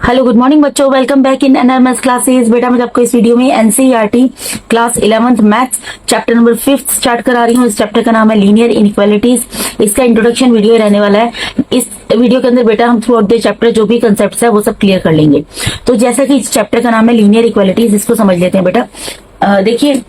Hello good morning बच्चों, welcome back in एनआरएमएस classes. बेटा मैं आपको इस वीडियो में NCERT class 11th maths chapter number 5 start करा रही हूँ। इस चैप्टर का नाम है लीनियर इनइक्वालिटीज। इसका इंट्रोडक्शन वीडियो रहने वाला है। इस वीडियो के अंदर बेटा हम थ्रू आउट द चैप्टर जो भी कंसेप्ट है वो सब क्लियर कर लेंगे। तो जैसा कि इस चैप्टर का नाम है लीनियर इक्वालिटीज, इसको समझ लेते हैं बेटा। देखिए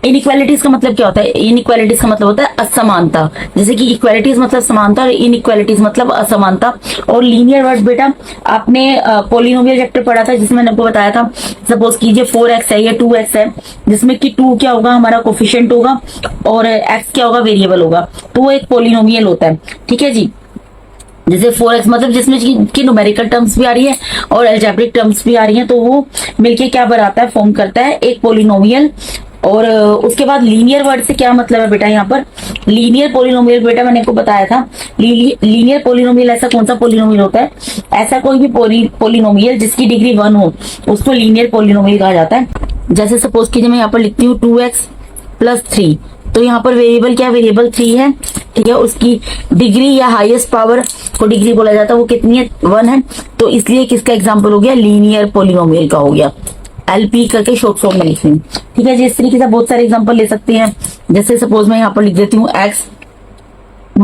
इनइक्वालिटीज का मतलब क्या होता है। इनइक्वालिटीज का मतलब होता है असमानता। जैसे कि इक्वालिटीज मतलब समानता और इनइक्वालिटीज मतलब असमानता। और लीनियर वर्ड्स बेटा आपने पॉलिनोमियल चैप्टर पढ़ा था जिसमें मैंने आपको बताया था, सपोज कीजिए 4x है या 2x है, जिसमें कि 2 क्या होगा हमारा कोफिशिएंट होगा और x क्या होगा वेरिएबल होगा, तो वो एक पॉलिनोमियल होता है। ठीक है जी। जैसे 4x मतलब जिसमें की न्यूमेरिकल टर्म्स भी आ रही है और अलजेब्रिक टर्म्स भी आ रही है, तो वो मिलके क्या बनाता है, फॉर्म करता है एक पॉलिनोमियल। और उसके बाद लीनियर वर्ड से क्या मतलब है बेटा, यहाँ पर लीनियर पॉलिनोमियल बेटा मैंने आपको बताया था। लीनियर पॉलिनोमियल ऐसा कौन सा पॉलिनोमियल होता है, ऐसा कोई भी पॉलिनोमियल जिसकी डिग्री 1 हो उसको लीनियर पॉलिनोमियल कहा जाता है। जैसे सपोज कीजिए मैं यहाँ पर लिखती हूँ 2x + 3, तो यहाँ पर वेरिएबल क्या, वेरिएबल 3 है। ठीक है, उसकी डिग्री या हाईएस्ट पावर को डिग्री बोला जाता है, वो कितनी है, 1 है। तो इसलिए किसका एग्जाम्पल हो गया, लीनियर पॉलिनोमियल का हो गया। एलपी करके शॉर्ट फॉर्म में लिखती हूँ। ठीक है जी। इस तरीके से बहुत सारे एग्जांपल ले सकते हैं। जैसे सपोज मैं यहाँ पर लिख देती हूँ x -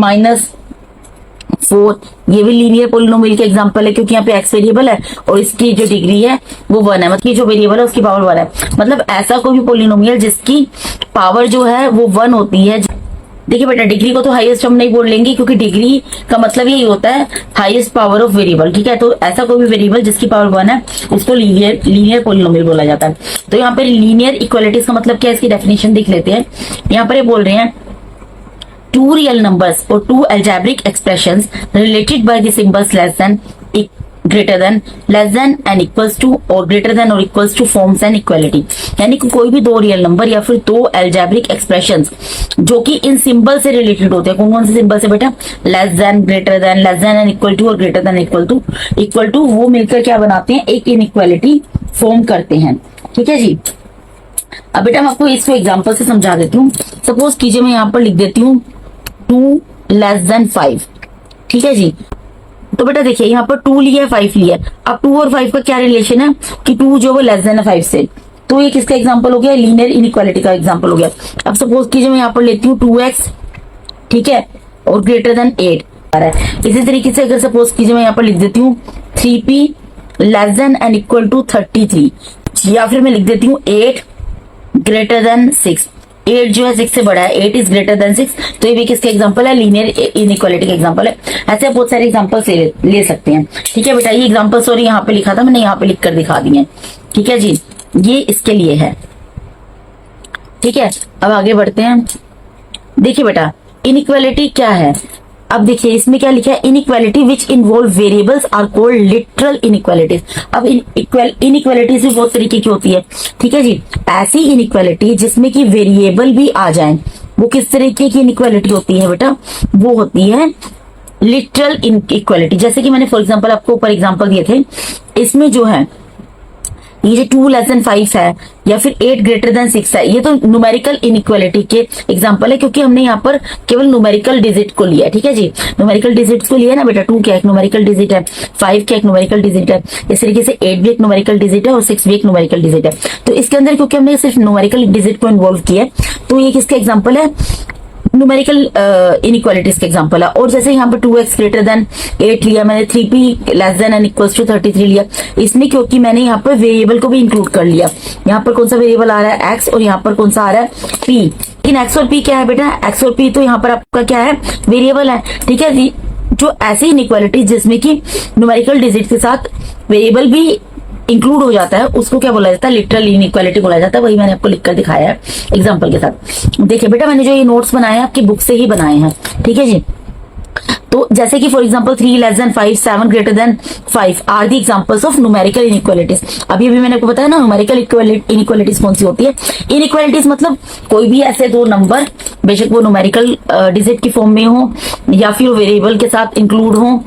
4, ये भी लीनियर पॉलिनोमियल के एग्जांपल है, क्योंकि यहाँ पे x वेरिएबल है और इसकी जो डिग्री है वो 1 है, मतलब जो वेरिएबल है उसकी पावर 1 है। मतलब ऐसा कोई भी पॉलिनोमियल जिसकी पावर जो है वो 1 होती है। देखिए बेटा डिग्री को तो हाईएस्ट हम नहीं बोल लेंगे, क्योंकि डिग्री का मतलब यही होता है हाईएस्ट पावर ऑफ वेरिएबल। ठीक है, तो ऐसा कोई भी वेरिएबल जिसकी पावर 1 है उसको लीनियर पॉलिनोमियल बोला जाता है। तो यहाँ पर लीनियर इक्वालिटीज का मतलब क्या है, इसकी डेफिनेशन देख लेते हैं। यहाँ पर ये बोल रहे हैं 2 रियल नंबर्स और 2 algebraic expressions related by the symbols less than, greater than, less than and equals to और greater than और equals to forms an equality। यानी कि कोई भी 2 रियल नंबर या फिर 2 algebraic expressions जो कि इन सिंबल से रिलेटेड होते हैं। कौन कौन से सिंबल से बेटा, less than, greater than, less than and equal to और ग्रेटर देन इक्वल टू, वो मिलकर क्या बनाते हैं, एक इनइक्वालिटी फॉर्म करते हैं। ठीक है जी। अब बेटा मैं आपको इसको एग्जाम्पल से समझा देती हूँ। सपोज कीजिए मैं यहाँ पर लिख देती हूँ 2 < 5। ठीक है जी। तो बेटा देखिए यहाँ पर 2 लिया है, 5 लिया है। अब 2 और 5 का क्या रिलेशन है कि 2 जो है लेस देन है 5 से, तो ये किसका एग्जांपल हो गया, लीनियर इनइक्वालिटी का एग्जांपल हो गया। अब सपोज कीजिए मैं यहाँ पर लेती हूँ 2x, ठीक है, और ग्रेटर देन 8 आ रहा है। इसी तरीके से अगर सपोज कीजिए मैं यहाँ पर लिख देती हूँ 3p less than and equal to 33, या फिर मैं लिख देती हूँ 8 ग्रेटर देन 6। 8 जो है 6 से बड़ा है, 8 इज ग्रेटर देन 6, तो ये भी किसके एग्जांपल है, लीनियर इनइक्वालिटी का एग्जांपल है। ऐसे बहुत सारे एग्जांपल ले सकते हैं। ठीक है बेटा, ये एग्जांपल सॉरी यहाँ पे लिखा था मैंने, यहाँ पे लिख कर दिखा दिए। ठीक है जी, ये इसके लिए है। ठीक है, अब आगे बढ़ते हैं। देखिए बेटा इनइक्वालिटी क्या है। अब देखिए इसमें क्या लिखा है, inequality which involve variables are called literal inequalities. अब इनइक्वालिटीज भी बहुत तरीके की होती है। ठीक है जी। ऐसी इनइक्वालिटी जिसमें कि वेरिएबल भी आ जाए, वो किस तरीके की इनइक्वालिटी होती है बेटा, वो होती है लिटरल इनइक्वालिटी। जैसे कि मैंने फॉर एग्जांपल आपको ऊपर एग्जांपल दिए थे, इसमें जो है ये जो 2 < 5 है या फिर 8 ग्रेटर देन 6 है, ये तो न्यूमेरिकल इनइक्वालिटी के एग्जांपल है, क्योंकि हमने यहाँ पर केवल न्यूमेरिकल डिजिट को लिया है। ठीक है जी, न्यूमेरिकल डिजिट को लिया ना बेटा। 2 क्या एक न्यूमेरिकल डिजिट है, 5 क्या एक न्यूमेरिकल डिजिट है, इस तरीके से 8 भी एक न्यूमेरिकल डिजिट है और 6 भी एक न्यूमेरिकल डिजिट है। तो इसके अंदर क्योंकि हमने सिर्फ न्यूमेरिकल डिजिट को इन्वॉल्व किया है, तो ये किसका एग्जाम्पल है, न्यूमेरिकल इनइक्वालिटीज के एग्जांपल है। और जैसे यहाँ पर 2x ग्रेटर देन 8 लिया मैंने, 3p less than and equals to 33 लिया, इसमें क्योंकि मैंने यहाँ पर वेरिएबल को भी इंक्लूड कर लिया। यहाँ पर कौन सा वेरिएबल आ रहा है, x, और यहाँ पर कौन सा आ रहा है, p। लेकिन x और p क्या है बेटा, x और p तो यहाँ पर आपका क्या है, वेरिएबल है। ठीक है जी। जो ऐसी इनइक्वालिटी जिसमें कि न्यूमेरिकल डिजिट के साथ वेरिएबल भी इंक्लूड हो जाता है, उसको क्या बोला जाता है, लिटरल इनइक्वालिटी बोला जाता है। वही मैंने आपको लिखकर दिखाया है एग्जांपल के साथ। देखिए बेटा मैंने जो ये नोट्स बनाए हैं आपकी बुक से ही बनाए हैं। ठीक है जी। तो जैसे कि for example 3 < 5, 7 greater than 5 are the examples of numerical inequalities. अभी भी मैंने आपको बताया ना न्यूमेरिकल इनइक्वालिटीज कौन सी होती है। इनइक्वालिटीज मतलब कोई भी ऐसे 2 नंबर, बेशक वो न्यूमेरिकल डिजिट की फॉर्म में हो या फिर वेरिएबल के साथ इंक्लूड हो।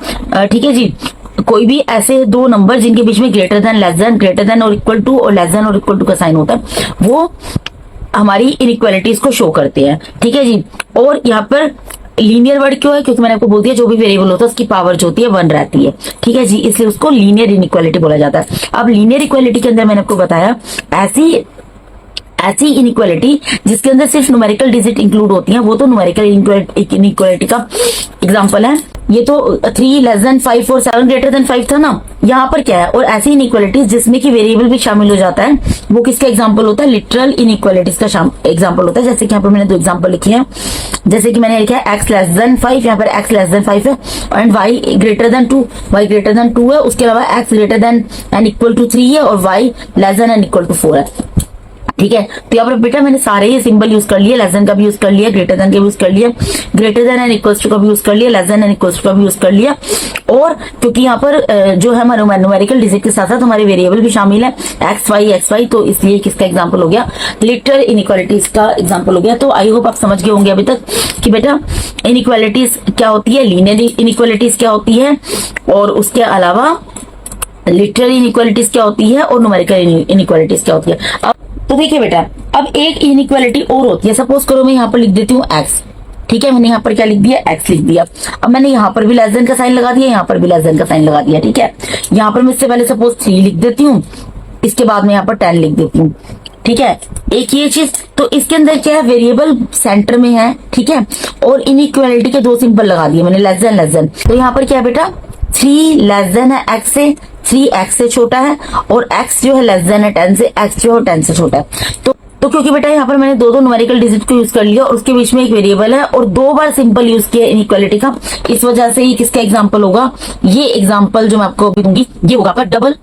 ठीक है जी। कोई भी ऐसे 2 नंबर जिनके बीच में greater than, less than, greater then और इक्वल टू और लेस देन और इक्वल टू का साइन होता है, वो हमारी इनइक्वालिटीज को शो करते हैं। ठीक है जी। और यहाँ पर लीनियर वर्ड क्यों है, क्योंकि मैंने आपको बोल दिया जो भी वेरिएबल होता है उसकी पावर जो होती है 1 रहती है, ठीक है जी, इसलिए उसको लीनियर इनइक्वालिटी बोला जाता है। अब लीनियर इक्वालिटी के अंदर मैंने आपको बताया ऐसी इनइक्वालिटी जिसके अंदर सिर्फ न्यूमेरिकल डिजिट इंक्लूड होती हैं, वो तो न्यूमेरिकल इनइक्वालिटी का एग्जांपल है। ये तो 3 लेस देन 5 और 7 ग्रेटर देन 5 था ना, यहाँ पर क्या है, और ऐसी इनइक्वालिटीज जिसमें कि वेरिएबल भी शामिल हो जाता है, वो किसका एग्जांपल होता है, लिटरल इनइक्वालिटीज का एग्जांपल होता है। जैसे कि यहाँ पर मैंने 2 एग्जांपल लिखे हैं, जैसे कि मैंने लिखा है x लेस देन 5, यहाँ पर x लेस देन 5 है, and y greater than 2, y greater than 2 है, उसके अलावा x greater than and equal to 3 है, और y less than and equal to 4 है, ठीक है। तो यहाँ पर बेटा मैंने सारे ही सिंबल यूज कर लिए, लेस देन का भी यूज कर लिया, ग्रेटर देन का भी यूज कर लिया, greater than and equals to का भी यूज कर लिया, less than and equals to का भी यूज कर लिया। और क्योंकि यहाँ पर जो है हमारे न्यूमेरिकल डिजिट के साथ साथ हमारे वेरिएबल भी शामिल है एक्स वाई, तो इसलिए किसका एग्जाम्पल हो गया, लिटरल इनइक्वालिटीज का एग्जाम्पल हो गया। तो आई होप आप समझ गए होंगे अभी तक कि बेटा इनइक्वालिटीज क्या होती है, लीनियर इनइक्वालिटीज क्या होती है, और उसके अलावा लिटरल इनइक्वालिटीज क्या होती है, और न्यूमेरिकल इनइक्वालिटीज क्या होती है। अब तो देखिए बेटा, अब एक इनइक्वालिटी और होती है, सपोज करो मैं यहाँ पर लिख देती हूँ x, ठीक है, मैंने यहाँ पर क्या लिख दिया, x लिख दिया। अब मैंने यहाँ पर भी लेस देन का साइन लगा दिया, यहाँ पर भी लेस देन का साइन लगा दिया, ठीक है। यहाँ पर मैं इससे पहले सपोज 3 लिख देती हूँ, इसके बाद में यहाँ पर 10 लिख देती हूँ, ठीक है। एक ये चीज, तो इसके अंदर क्या है, वेरिएबल सेंटर में है, ठीक है, और इनइक्वालिटी के 2 सिंबल लगा दिए मैंने, लेस देन। तो यहाँ पर क्या है बेटा, 3 लेस देन है x से, 3 x से छोटा है, और x जो है लेस देन है 10 से, x जो है 10 से छोटा है। तो क्योंकि बेटा यहाँ पर मैंने 2 न्यूमेरिकल डिजिट को यूज कर लिया और उसके बीच में एक वेरिएबल है और 2 बार सिंपल यूज किया इनइक्वालिटी का, इस वजह से ये किसका एग्जांपल होगा, ये एग्जांपल जो मैं आपको अभी दूंगी ये होगा आपका डबल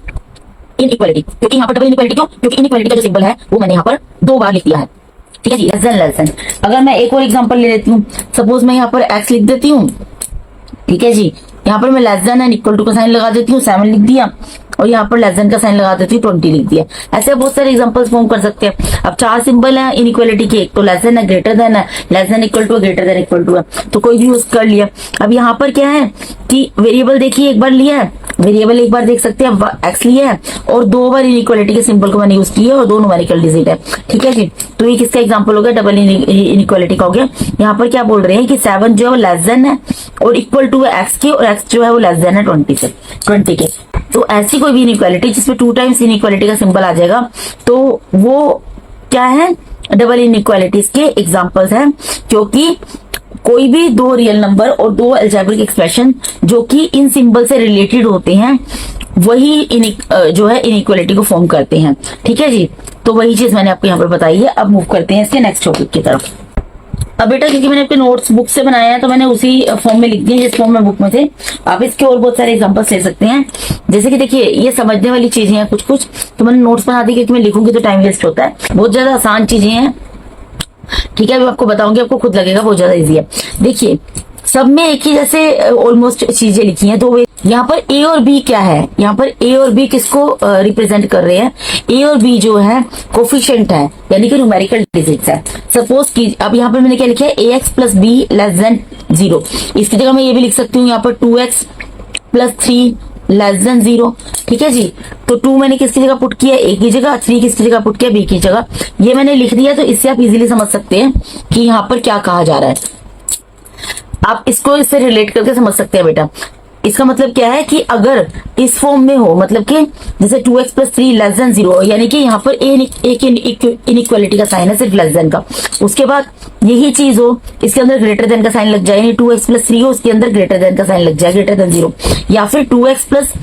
इनइक्वालिटी। क्योंकि यहाँ पर डबल इनइक्वालिटी क्यों, क्योंकि इनइक्वालिटी का जो सिंबल है वो मैंने यहाँ पर 2 बार लिख दिया है, ठीक है जी, लेस देन। अगर मैं एक और एग्जाम्पल ले लेती हूँ, सपोज मैं यहाँ पर x लिख देती हूँ, ठीक है जी, यहाँ पर मैं less than and equal to का साइन लगा देती हूँ, 7 लिख दिया, और यहाँ पर लेस देन का साइन लगा देती हूँ, 20 लिख दिया। ऐसे बहुत सारे एग्जांपल्स फॉर्म कर सकते हैं। अब 4 सिंबल है इनइक्वालिटी के, एक तो लेस देन है, ग्रेटर देन है, less than equal to, greater than equal to है, तो कोई भी यूज कर लिया। अब यहाँ पर क्या है कि वेरिएबल देखिए एक बार लिया है, वेरिएबल एक बार देख सकते हैं एक्स लिया है, और 2 बार इनइक्वालिटी के सिंबल को मैंने यूज किया, और 2 न्यूमेरिकल डिजिट है, ठीक है जी। तो ये किसका एग्जांपल हो गया, डबल इनइक्वालिटी का हो गया। यहाँ पर क्या बोल रहे हैं कि 7 जो है वो लेस देन है और इक्वल टू है एक्स के, और एक्स जो है वो लेस देन है 20 के। तो ऐसी कोई भी इनइक्वालिटी जिसमें 2 टाइम्स इनइक्वालिटी का सिंबल आ जाएगा, तो वो क्या है, डबल इनइक्वालिटीज के एग्जांपल्स हैं। क्योंकि कोई भी 2 रियल नंबर और 2 अलजेब्रिक एक्सप्रेशन जो कि इन सिंबल से रिलेटेड होते हैं, वही जो है इनइक्वालिटी को फॉर्म करते हैं, ठीक है जी। तो वही चीज मैंने आपको यहाँ पर बताई है। अब मूव करते हैं इसके नेक्स्ट टॉपिक की तरफ। अब बेटा क्योंकि मैंने अपने नोट्स बुक से बनाया है, तो मैंने उसी फॉर्म में लिख दिया जिस फॉर्म में बुक में थे। आप इसके और बहुत सारे एग्जांपल्स ले सकते हैं। जैसे कि देखिए ये समझने वाली चीजें हैं कुछ, तो मैंने नोट्स बना दी क्योंकि मैं लिखूंगी तो टाइम वेस्ट होता है। बहुत ज्यादा आसान चीजें हैं, ठीक है, अभी आपको बताऊंगी, आपको खुद लगेगा बहुत ज्यादा इजी है। देखिए सब में एक ही जैसे ऑलमोस्ट चीजें लिखी हैं। 2 वे यहाँ पर ए और बी क्या है, यहाँ पर ए और बी किसको रिप्रेजेंट कर रहे हैं, ए और बी जो है कोफिशिएंट है, यानी कि न्यूमेरिकल डिजिट्स है। सपोज की अब यहाँ पर मैंने क्या लिखा है, A X plus B less than 0, इसकी जगह मैं ये भी लिख सकती हूँ यहाँ पर 2x प्लस 3 लेस देन 0, ठीक है जी। तो 2 मैंने किसकी जगह पुट किया, ए की जगह, 3 किसकी जगह पुट किया, बी की जगह, ये मैंने लिख दिया। तो इससे आप इजीली समझ सकते हैं कि यहाँ पर क्या कहा जा रहा है। आप इसको इससे रिलेट करके समझ सकते हैं बेटा। इसका मतलब क्या है कि अगर इस फॉर्म में हो, मतलब कि जैसे 2x प्लस 3 लेस देन 0, यानी कि यहाँ पर एक इनइक्वालिटी का साइन है सिर्फ लेस देन का, उसके बाद यही चीज हो इसके अंदर ग्रेटर देन का साइन लग जाए, यानी 2x प्लस 3 हो उसके अंदर ग्रेटर देन का साइन लग जाए, ग्रेटर देन 0, या फिर 2x प्लस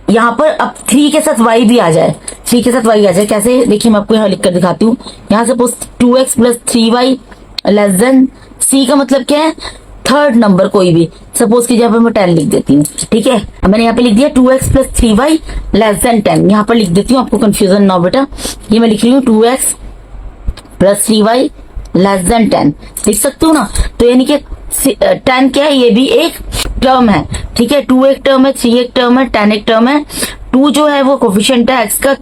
यहाँ पर अब 3 के साथ y भी आ जाए, 3 के साथ y आ जाए। कैसे, देखिए मैं आपको यहाँ लिख कर दिखाती हूँ। यहाँ suppose 2x plus 3y less than c का मतलब क्या है, थर्ड नंबर कोई भी, सपोज की जहाँ पर मैं 10 लिख देती हूँ, ठीक है। अब मैंने यहाँ पे लिख दिया 2x plus 3y less than 10, यहाँ पर लिख देती हूँ, आपको कंफ्यूजन ना हो बेटा। ये मैं लिख रही हूँ 2x plus 3y less than 10, लिख सकती हूँ ना। तो यानी कि 10 क्या है, ये भी एक टर्म है, ठीक है। 2 एक टर्म है, 3 एक टर्म है, 10 एक टर्म है। 2 जो है वो कोफिशिएंट है x का,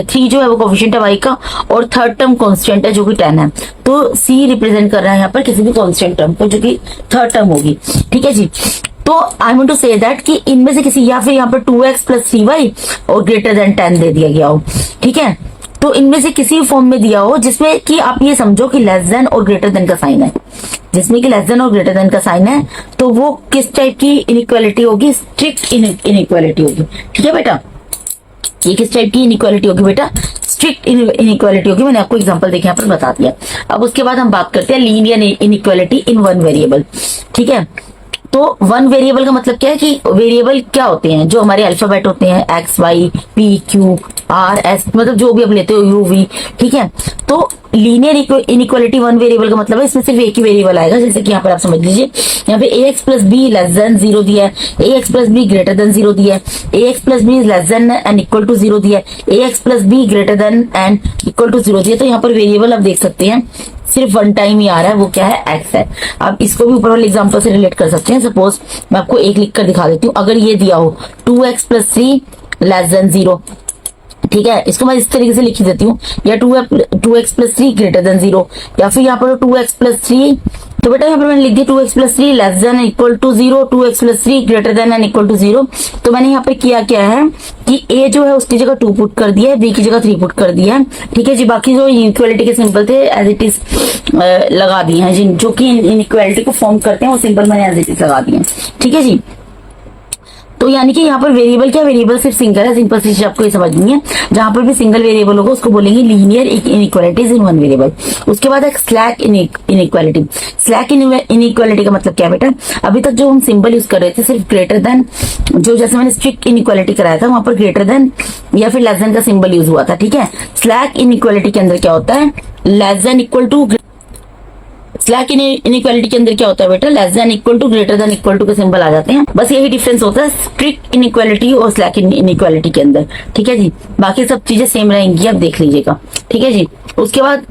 3 जो है वो कोफिशिएंट है y का, और थर्ड टर्म कांस्टेंट है जो कि 10 है। तो c रिप्रेजेंट कर रहा है यहाँ पर किसी भी कांस्टेंट टर्म को जो कि थर्ड टर्म होगी, ठीक है जी। तो I want to say that कि इनमें से किसी, या फिर यहाँ पर 2x प्लस 3y और ग्रेटर देन 10 दे दिया गया हो, ठीक है। तो इनमें से किसी फॉर्म में दिया हो जिसमें कि आप ये समझो कि लेस देन और ग्रेटर देन का साइन है, जिसमें कि लेस देन और ग्रेटर देन का साइन है, तो वो किस टाइप की इनइक्वालिटी होगी? स्ट्रिक्ट इनइक्वालिटी होगी। ठीक है बेटा, ये किस टाइप की इनइक्वालिटी होगी बेटा? स्ट्रिक्ट इनइक्वालिटी होगी। मैंने आपको एग्जांपल देखे यहाँ पर बता दिया। अब उसके बाद हम बात करते हैं linear inequality in one variable. ठीक है, तो वन वेरिएबल का मतलब क्या है कि वेरिएबल क्या होते हैं? जो हमारे अल्फाबेट होते हैं, x y p q r s, मतलब जो भी आप लेते हो यू वी। ठीक है, तो लीनियर इनइक्वालिटी वन वेरिएबल का मतलब है इसमें सिर्फ एक ही वेरिएबल आएगा। जैसे कि यहाँ पर आप समझ लीजिए, यहाँ पे ax plus B less than 0 दिया है, ax plus b greater than 0 दिया है, ax plus B less than and equal to 0 दिया है, ax plus b greater than and equal to 0 दिया। तो यहाँ पर वेरिएबल आप देख सकते हैं सिर्फ वन टाइम ही आ रहा है, वो क्या है? x है। आप इसको भी ऊपर वाले एग्जांपल से रिलेट कर सकते हैं। सपोज मैं आपको एक लिख कर दिखा देती हूँ। अगर ये दिया हो 2x प्लस 3 लेस देन 0, ठीक है, इसको मैं इस तरीके से लिख देती हूँ, या 2x प्लस 3 ग्रेटर देन 0, या फिर यहाँ पर 2x प्लस 3, तो बेटा यहाँ पर मैंने लिख दिया 2x plus 3 less than equal to 0, 2x plus 3 greater than and equal to 0। तो मैंने यहाँ पर किया क्या है कि a जो है उसकी जगह 2 पुट कर दिया है, b की जगह 3 पुट कर दिया है। ठीक है जी, बाकी जो इनइक्वालिटी के सिंबल थे एज इट इज लगा दिए हैं, जिन जो कि इनइक्वालिटी को फॉर्म करते हैं वो सिंबल मैंने एज इट इज लगा दिए हैं। ठीक है जी, तो यानी कि यहाँ पर वेरिएबल क्या? वेरिएबल सिर्फ सिंगल है। सिंपल सी चीज आपको ये समझनी है, जहां पर भी सिंगल वेरिएबल होगा उसको बोलेंगे linear inequalities in one variable. उसके बाद एक स्लैक इनइक्वालिटी। स्लैक इनइक्वालिटी का मतलब क्या बेटा? अभी तक जो हम सिंबल यूज कर रहे थे सिर्फ ग्रेटर देन, जो जैसे मैंने स्ट्रिक्ट इनइक्वालिटी कराया था वहां पर ग्रेटर देन या फिर लेस देन का सिंबल यूज हुआ था। ठीक है, स्लैक इनइक्वालिटी के अंदर क्या होता है? Less than equal to, slack inequality के अंदर क्या होता है बेटा? Less than equal to greater than equal to के सिंबल आ जाते हैं। बस यही डिफरेंस होता है स्ट्रिक्ट इनइक्वालिटी और स्लैक इनइक्वालिटी के अंदर। ठीक है जी, बाकी सब चीजें सेम रहेंगी, आप देख लीजिएगा। ठीक है जी, उसके बाद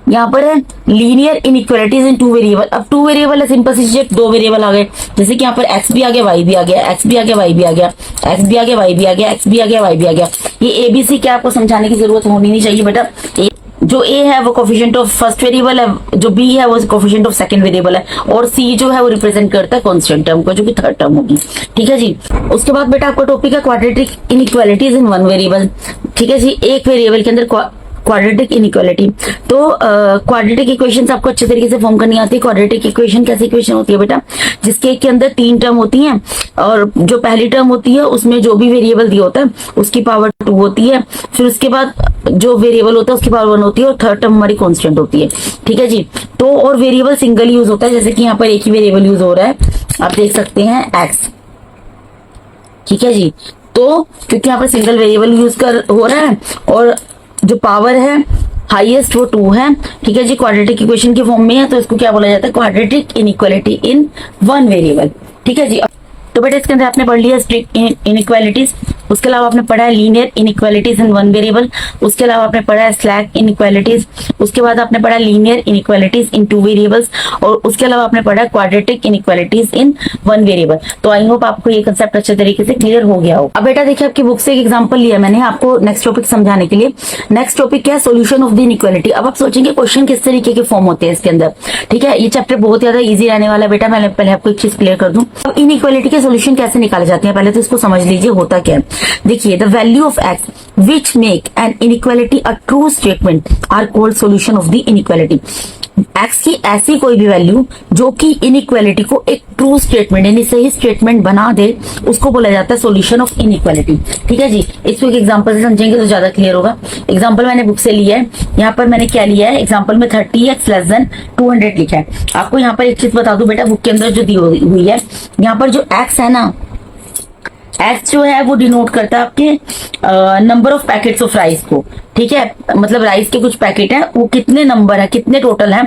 यहाँ पर है लीनियर इनइक्वालिटीज इन टू वेरिएबल। अब टू वेरिएबल है, सिंपल सी चीज, दो वेरिएबल आ गए। जैसे कि यहाँ पर एक्स भी आ गया, वाई भी आ गया, एक्स भी आ गया, वाई भी आ गया, एक्स भी आ गया, वाई भी आ गया, एक्स भी आ गया, वाई भी आ गया। ये एबीसी क्या आपको समझाने की जरूरत होनी नहीं चाहिए बेटा। जो a है वो कोफिशिएंट ऑफ फर्स्ट वेरिएबल है, जो b है वो कोफिशिएंट ऑफ सेकंड वेरिएबल है, और c जो है वो रिप्रेजेंट करता है कांस्टेंट टर्म को, जो कि थर्ड टर्म होगी। ठीक है जी, उसके बाद बेटा आपका टॉपिक है quadratic inequalities in one variable. ठीक है जी, एक वेरिएबल के अंदर क्वाड्रेटिक इनइक्वालिटी। तो क्वाड्रेटिक इक्वेशन आपको अच्छे तरीके से फॉर्म करनी आती है। क्वाड्रेटिक इक्वेशन कैसी इक्वेशन होती है बेटा? जिसके के अंदर 3 टर्म होती हैं, और जो पहली टर्म होती है उसमें जो भी वेरिएबल दिया होता है उसकी पावर 2 होती है, फिर उसके बाद जो वेरिएबल होता है उसकी पावर 1 होती है, और थर्ड टर्म हमारी कांस्टेंट होती है। ठीक है जी, तो और वेरिएबल सिंगल यूज होता है, जैसे कि यहाँ पर एक ही वेरिएबल यूज हो रहा है, आप देख सकते हैं एक्स। ठीक है जी, तो क्योंकि यहाँ पर सिंगल वेरिएबल यूज हो रहा है और जो पावर है हाईएस्ट वो 2 है। ठीक है जी, क्वाड्रेटिक इक्वेशन की फॉर्म में है, तो इसको क्या बोला जाता है? Quadratic inequality in one variable. ठीक है जी, तो बेटा इसके अंदर आपने पढ़ लिया स्ट्रिक्ट इनइक्वालिटीज, उसके अलावा आपने पढ़ा है linear inequalities in one variable, उसके अलावा आपने पढ़ा है स्लैक इनइक्वालिटीज, उसके बाद आपने पढ़ा लीनियर इनइक्वालिटीज इन टू वेरिएबल्स, और उसके अलावा आपने पढ़ा quadratic inequalities in one variable. तो आई होप आपको ये कंसेप्ट अच्छे तरीके से क्लियर हो गया हो। अब बेटा देखिए, आपकी बुक से एक एग्जांपल लिया मैंने आपको नेक्स्ट टॉपिक समझाने के लिए। नेक्स्ट टॉपिक क्या है? Solution of the inequality. अब आप सोचेंगे क्वेश्चन किस तरीके के फॉर्म होते हैं इसके अंदर। ठीक है, ये चैप्टर बहुत ज्यादा ईजी रहने वाला है बेटा। मैं पहले आपको एक चीज क्लियर कर दूं, अब इनइक्वालिटी के सोल्यूशन कैसे निकाले जाते हैं पहले तो इसको समझ लीजिए होता क्या है। देखिए, the value of x which make an inequality a true statement are called solution of the inequality. X की ऐसी कोई भी वैल्यू जो कि इनइक्वालिटी को एक ट्रू स्टेटमेंट यानी सही स्टेटमेंट बना दे, उसको बोला जाता है सोल्यूशन ऑफ इनइक्वालिटी। ठीक है जी, इसको एक एग्जांपल से समझेंगे तो ज्यादा क्लियर होगा। एग्जांपल मैंने बुक से लिया है, यहाँ पर मैंने क्या लिया है? एग्जांपल में 30x लेस देन 200 लिखा है। आपको यहाँ पर एक चीज बता दूं बेटा, बुक के अंदर जो दी हुई है, यहाँ पर जो एक्स है ना, एक्स जो है वो डिनोट करता है आपके number of packets of rice को। ठीक है, मतलब राइस के कुछ पैकेट है, वो कितने नंबर है, कितने टोटल है,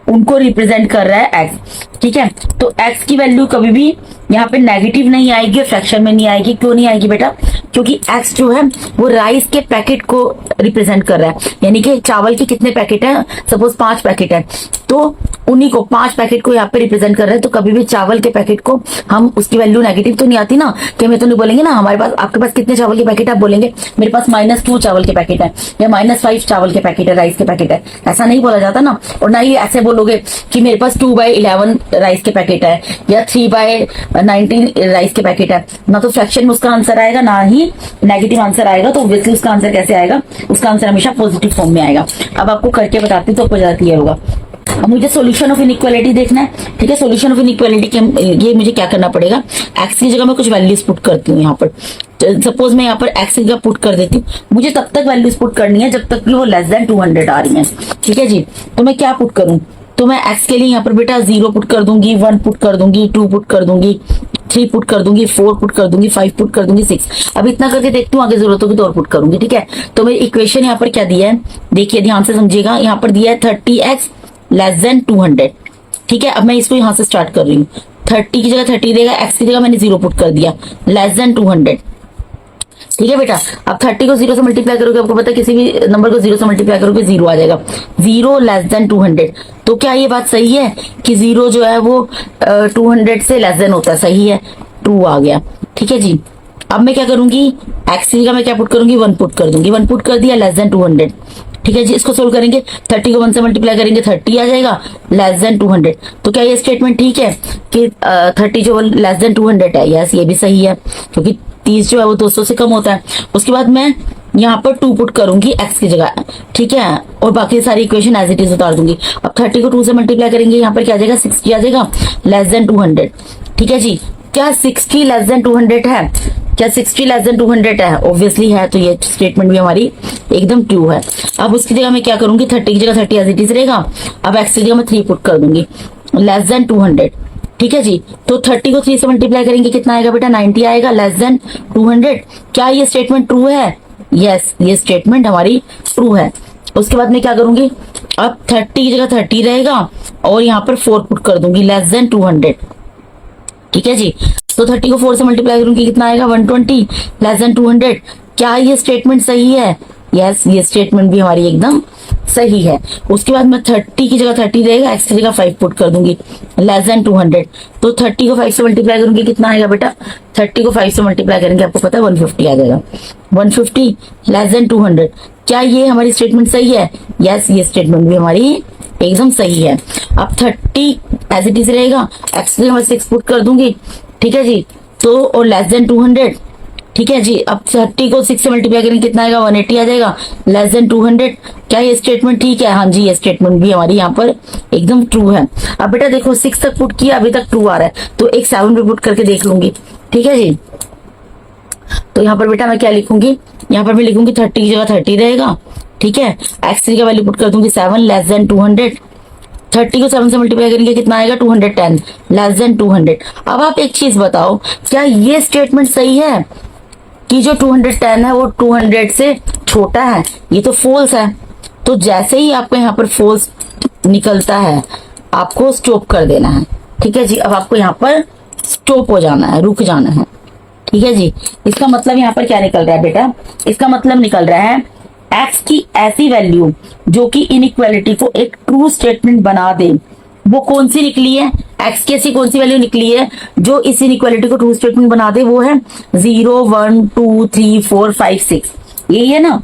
उनको रिप्रेजेंट कर रहा है एक्स। ठीक है, तो एक्स की वैल्यू कभी भी यहाँ पे नेगेटिव नहीं आएगी, फ्रैक्शन में नहीं आएगी। क्यों नहीं आएगी बेटा? क्योंकि एक्स जो है वो राइस के पैकेट को रिप्रेजेंट कर रहा है, यानी कि चावल के कितने पैकेट है, सपोज 5 पैकेट है, तो उन्हीं को 5 पैकेट को यहाँ पे रिप्रेजेंट कर रहे हैं। तो कभी भी चावल के पैकेट को हम उसकी वैल्यू नेगेटिव तो नहीं आती ना, कि हमें तो नहीं बोलेंगे ना हमारे पास, आपके पास कितने चावल के पैकेट, आप बोलेंगे मेरे पास -2 चावल के पैकेट है या -5 चावल के पैकेट है, राइस के पैकेट है, ऐसा नहीं बोला जाता ना। और ना ही ऐसे बोलोगे कि मेरे पास 2/11 राइस के पैकेट है या 3/19 राइस के पैकेट है, ना तो फ्रैक्शन में उसका आंसर आएगा ना ही नेगेटिव आंसर आएगा। तो ऑब्वियसली उसका आंसर कैसे आएगा, उसका आंसर हमेशा पॉजिटिव फॉर्म में आएगा। अब आपको करके बताती हूँ तो आपको ज्यादा क्लियर होगा। अब मुझे सॉल्यूशन ऑफ इनइक्वालिटी देखना है, ठीक है। सॉल्यूशन ऑफ इनइक्वालिटी के लिए मुझे क्या करना पड़ेगा, एक्स की जगह मैं कुछ वैल्यूज पुट करती हूँ यहाँ पर। सपोज मैं यहाँ पर एक्स की जगह पुट कर देती हूँ, मुझे तब तक वैल्यूज पुट करनी है जब तक कि वो लेस देन 200 आ रही है, ठीक है जी। तो मैं क्या पुट करूँ, तो मैं एक्स के लिए यहाँ पर बेटा 0 पुट कर दूंगी, 1 पुट कर दूंगी, 2 पुट कर दूंगी, 3 पुट कर दूंगी, 4 पुट कर दूंगी, 5 पुट कर दूंगी, 6। अब इतना करके देखती हूँ, आगे जरूरत होगी तो और पुट करूंगी, ठीक है। तो मेरी इक्वेशन यहाँ पर क्या दिया है, देखिए ध्यान से समझिएगा। यहाँ पर दिया है 30x लेस देन 200, ठीक है। अब मैं इसको यहाँ से स्टार्ट कर रही हूँ, 30 की जगह 30 देगा, एक्स की जगह मैंने 0 पुट कर दिया, लेस देन 200, ठीक है बेटा। अब 30 को 0 से मल्टीप्लाई करोगे, आपको पता है किसी भी नंबर को 0 से मल्टीप्लाई करोगे 0 आ जाएगा, 0 लेस देन 200। तो क्या ये बात सही है कि 0 जो है वो 200 से लेस देन होता है, सही है, 2 आ गया, ठीक है जी। अब मैं क्या करूंगी, एक्स की जगह मैं क्या पुट करूंगी, 1 पुट कर दूंगी, 1 पुट कर दिया, लेस देन 200, ठीक है जी। इसको सोल्व करेंगे, 30 को 1 से मल्टीप्लाई करेंगे 30 आ जाएगा, लेस देन 200। तो क्या ये स्टेटमेंट ठीक है कि 30 जो लेस देन 200 है, यस ये भी सही है, क्योंकि 30 जो है वो 200 से कम होता है। उसके बाद मैं यहाँ पर 2 पुट करूंगी एक्स की जगह, ठीक है, और बाकी सारी इक्वेशन एज इट इज उतार दूंगी। अब 30 को 2 से मल्टीप्लाई करेंगे, यहाँ पर क्या आ जाएगा, 60 आ जाएगा, लेस देन 200, ठीक है जी। क्या 60 लेस देन 200 है, क्या 60 लेस देन 200 है, ऑब्वियसली है। तो ये स्टेटमेंट भी हमारी एकदम ट्रू है। अब उसकी जगह मैं क्या करूंगी, 30 की जगह 30 एज इट इज रहेगा। अब एक्स की जगह मैं 3 पुट कर दूंगी, लेस देन 200, ठीक है जी। तो 30 को 3 से मल्टीप्लाई करेंगे, कितना आएगा बेटा, 90 आएगा, लेस देन 200। क्या ये स्टेटमेंट ट्रू है, यस ये स्टेटमेंट हमारी ट्रू है। उसके बाद मैं क्या करूंगी, अब 30 की जगह 30 रहेगा और यहाँ पर 4 पुट कर दूंगी, लेस देन 200, ठीक है जी। तो 30 को 4 से मल्टीप्लाई करूंगी, कितना आएगा, 120, लेस देन 200। क्या ये स्टेटमेंट सही है, यस ये स्टेटमेंट भी हमारी एकदम सही है। उसके बाद मैं 30 की जगह 30 रहेगा, एक्स की जगह 5 पुट कर दूंगी, लेस देन 200। तो 30 को 5 से मल्टीप्लाई करूंगी, कितना आएगा बेटा, 30 को 5 से मल्टीप्लाई करेंगे आपको पता है 150 आ जाएगा, 150 लेस देन 200। क्या ये हमारी स्टेटमेंट सही है, यस ये स्टेटमेंट भी हमारी एकदम सही है। अब 30 एज इट इज रहेगा, एक्स की जगह 6 पुट कर दूंगी, ठीक है जी। तो और लेस देन 200, ठीक है जी। अब 30 को 6 से मल्टीप्लाई करेंगे, कितना आएगा, 180 आ जाएगा, लेस देन 200। क्या ये स्टेटमेंट ठीक है, हाँ जी ये स्टेटमेंट भी हमारी यहाँ पर एकदम ट्रू है। अब बेटा देखो 6 तक पुट किया, अभी तक ट्रू आ रहा है, तो एक 7 भी पुट करके देख लूंगी, ठीक है जी। तो यहाँ पर बेटा मैं क्या लिखूंगी, यहाँ पर मैं लिखूंगी 30 की जगह 30 रहेगा, ठीक है। एक्स की वैल्यू पुट कर दूंगी 7, लेस देन 200। 30 को 7 से मल्टीप्लाई करेंगे, कितना आएगा, 210, लेस देन 200। अब आप एक चीज बताओ, क्या ये स्टेटमेंट सही है कि जो 210 है वो 200 से छोटा है, ये तो फॉल्स है। तो जैसे ही आपको यहाँ पर फॉल्स निकलता है, आपको स्टॉप कर देना है, ठीक है जी। अब आपको यहाँ पर स्टॉप हो जाना है, रुक जाना है, ठीक है जी। इसका मतलब यहाँ पर क्या निकल रहा है बेटा, इसका मतलब निकल रहा है एक्स की ऐसी वैल्यू जो कि इनइक्वालिटी को एक ट्रू स्टेटमेंट बना दे, वो कौन सी निकली है, एक्स की ऐसी कौन सी वैल्यू निकली है जो इस इनइक्वालिटी को ट्रू स्टेटमेंट बना दे, वो है 0, 1, 2, 3, 4, 5, 6, यही है ना,